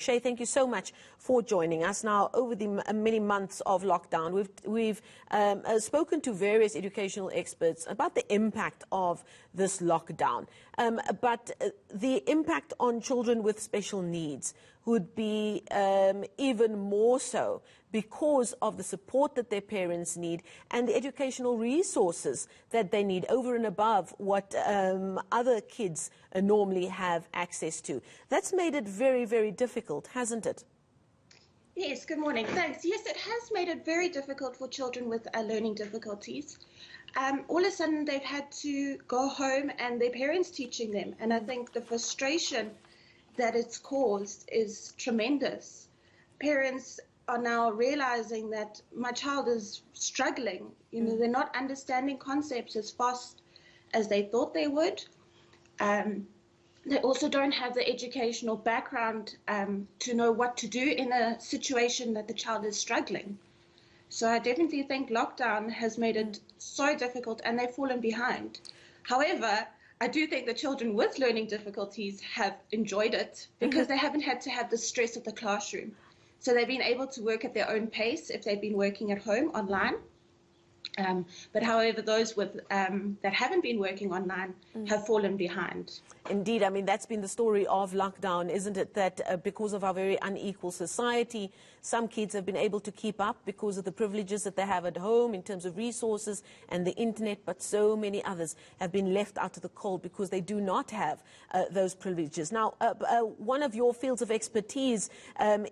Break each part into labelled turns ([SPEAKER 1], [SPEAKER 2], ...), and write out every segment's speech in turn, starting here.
[SPEAKER 1] Shay, thank you so much for joining us. Now, over the many months of lockdown, we've spoken to various educational experts about the impact of this lockdown. But the impact on children with special needs would be even more so because of the support that their parents need and the educational resources that they need over and above what other kids normally have access to. That's made it very, very difficult, hasn't it?
[SPEAKER 2] Yes, good morning. Thanks. Yes, it has made it very difficult for children with learning difficulties. All of a sudden, they've had to go home and their parents teaching them. And I think the frustration that it's caused is tremendous. Parents are now realizing that my child is struggling. You know, they're not understanding concepts as fast as they thought they would. They also don't have the educational background to know what to do in a situation that the child is struggling. So I definitely think lockdown has made it so difficult and they've fallen behind. However, I do think the children with learning difficulties have enjoyed it because they haven't had to have the stress of the classroom. So they've been able to work at their own pace if they've been working at home online. But however, those with that haven't been working online have fallen behind.
[SPEAKER 1] Indeed, I mean, that's been the story of lockdown, isn't it? That because of our very unequal society, some kids have been able to keep up because of the privileges that they have at home in terms of resources and the internet, but so many others have been left out of the cold because they do not have those privileges. Now, one of your fields of expertise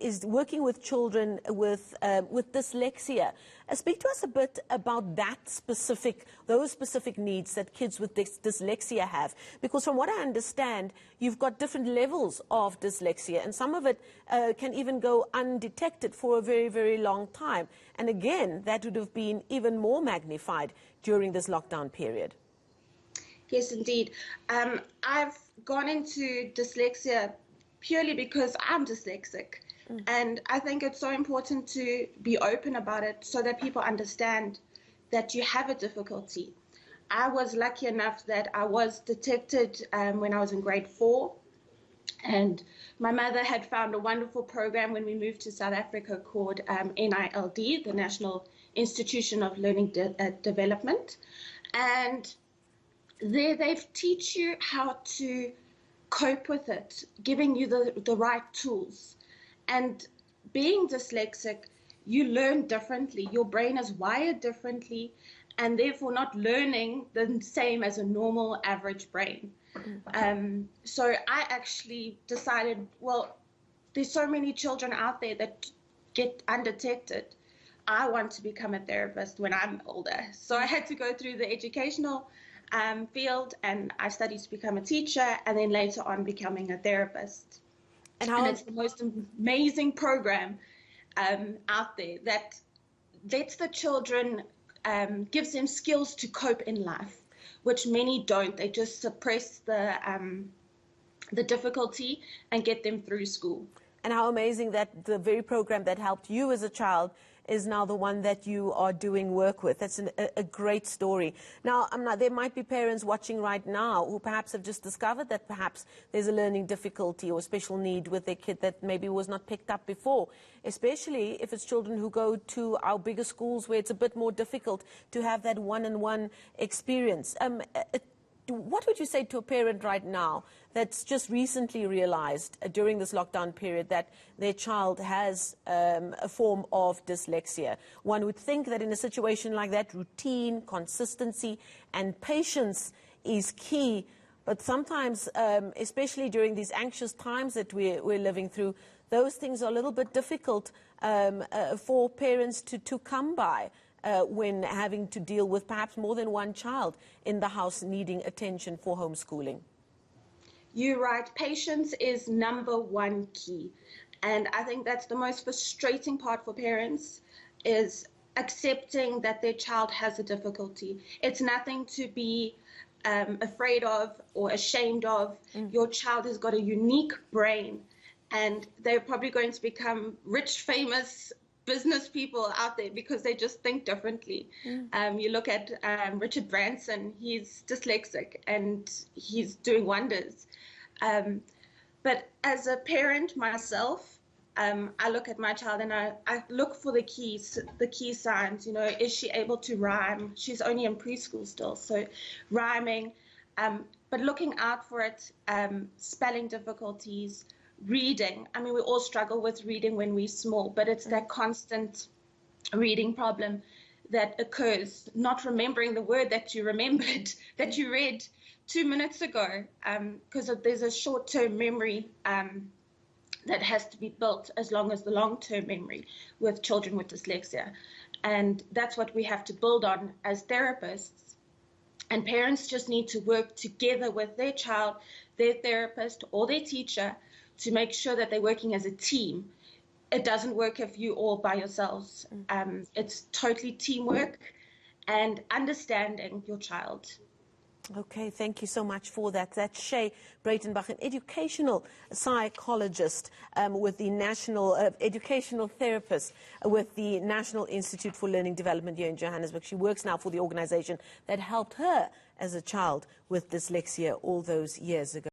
[SPEAKER 1] is working with children with dyslexia. Speak to us a bit about those specific needs that kids with dyslexia have, because from what I understand, you've got different levels of dyslexia, and some of it can even go undetected for a very, very long time. And again, that would have been even more magnified during this lockdown period.
[SPEAKER 2] Yes, indeed. I've gone into dyslexia purely because I'm dyslexic. And I think it's so important to be open about it so that people understand that you have a difficulty. I was lucky enough that I was detected when I was in grade 4. And my mother had found a wonderful program when we moved to South Africa called NILD, the National Institution of Learning Development. And there they teach you how to cope with it, giving you the right tools. And being dyslexic, you learn differently. Your brain is wired differently and therefore not learning the same as a normal average brain. So I actually decided, well, there's so many children out there that get undetected. I want to become a therapist when I'm older. So I had to go through the educational field, and I studied to become a teacher and then later on becoming a therapist. And it's the most amazing program out there that lets the children, gives them skills to cope in life, which many don't. They just suppress the difficulty and get them through school.
[SPEAKER 1] And how amazing that the very program that helped you as a child is now the one that you are doing work with. That's a great story. Now, there might be parents watching right now who perhaps have just discovered that perhaps there's a learning difficulty or special need with their kid that maybe was not picked up before, especially if it's children who go to our bigger schools where it's a bit more difficult to have that one-on-one experience. What would you say to a parent right now that's just recently realized during this lockdown period that their child has a form of dyslexia? One would think that in a situation like that, routine, consistency, and patience is key. But sometimes, especially during these anxious times that we're living through, those things are a little bit difficult for parents to come by. When having to deal with perhaps more than one child in the house needing attention for homeschooling.
[SPEAKER 2] You're right. Patience is #1 key. And I think that's the most frustrating part for parents, is accepting that their child has a difficulty. It's nothing to be afraid of or ashamed of. Your child has got a unique brain, and they're probably going to become rich, famous business people out there because they just think differently. You look at Richard Branson, he's dyslexic and he's doing wonders. But as a parent myself, I look at my child and I look for the key signs. You know, is she able to rhyme? She's only in preschool still, so rhyming, but looking out for it, spelling difficulties, reading. I mean, we all struggle with reading when we're small, but it's that constant reading problem that occurs, not remembering the word that you remembered, that you read 2 minutes ago, because there's a short-term memory that has to be built as long as the long-term memory with children with dyslexia. And that's what we have to build on as therapists. And parents just need to work together with their child, their therapist, or their teacher to make sure that they're working as a team. It doesn't work if you're all by yourselves. It's totally teamwork and understanding your child.
[SPEAKER 1] Okay, thank you so much for that. That's Shay Breitenbach, an educational psychologist with the National Educational Therapist with the National Institute for Learning Development here in Johannesburg. She works now for the organization that helped her as a child with dyslexia all those years ago.